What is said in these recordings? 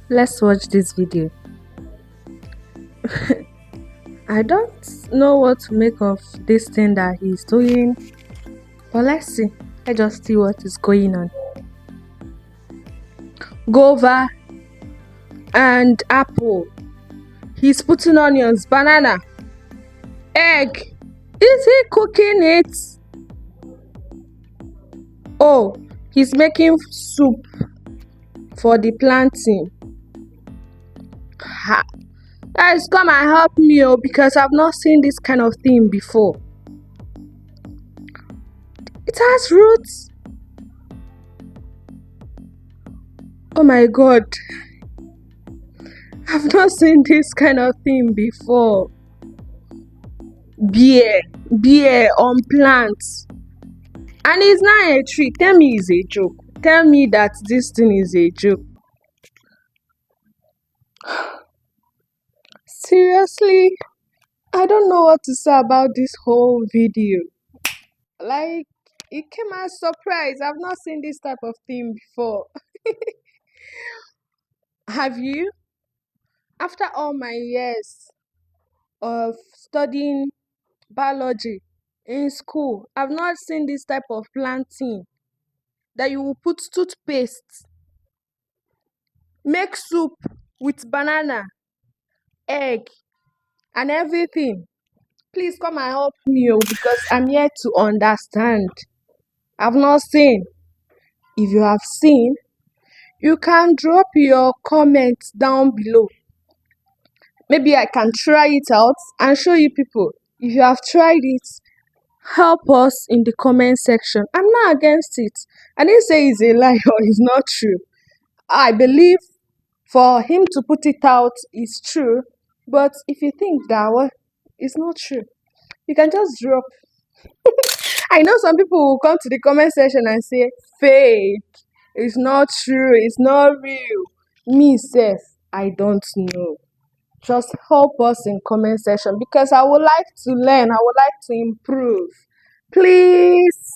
Let's watch this video. I don't know what to make of this thing that he's doing, but let's see. Let's just see what is going on. Guava and apple. He's putting onions, banana, egg. Is he cooking it? Oh, he's making soup for the planting. Ha. Guys, come and help me, because I've not seen this kind of thing before. It has roots. Oh my god. I've not seen this kind of thing before. Beer on plants. And it's not a tree. Tell me it's a joke. Tell me that this thing is a joke. Seriously? I don't know what to say about this whole video. Like, it came as a surprise. I've not seen this type of thing before. Have you? After all my years of studying biology in school, I've not seen this type of planting that you will put toothpaste, make soup with banana, egg, and everything. Please come and help me, because I'm here to understand. I've not seen. If you have seen, you can drop your comments down below. Maybe I can try it out and show you people. If you have tried it, help us in the comment section. I'm not against it. I didn't say it's a lie or it's not true. I believe for him to put it out is true. But if you think that it's not true, you can just drop. I know some people will come to the comment section and say, fake, it's not true, it's not real. Me, self, I don't know. Just help us in comment section, because I would like to learn, I would like to improve. Please.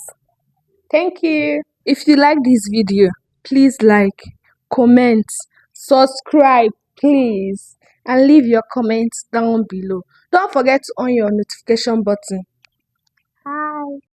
Thank you. If you like this video, please like, comment, subscribe, please, and leave your comments down below. Don't forget to on your notification button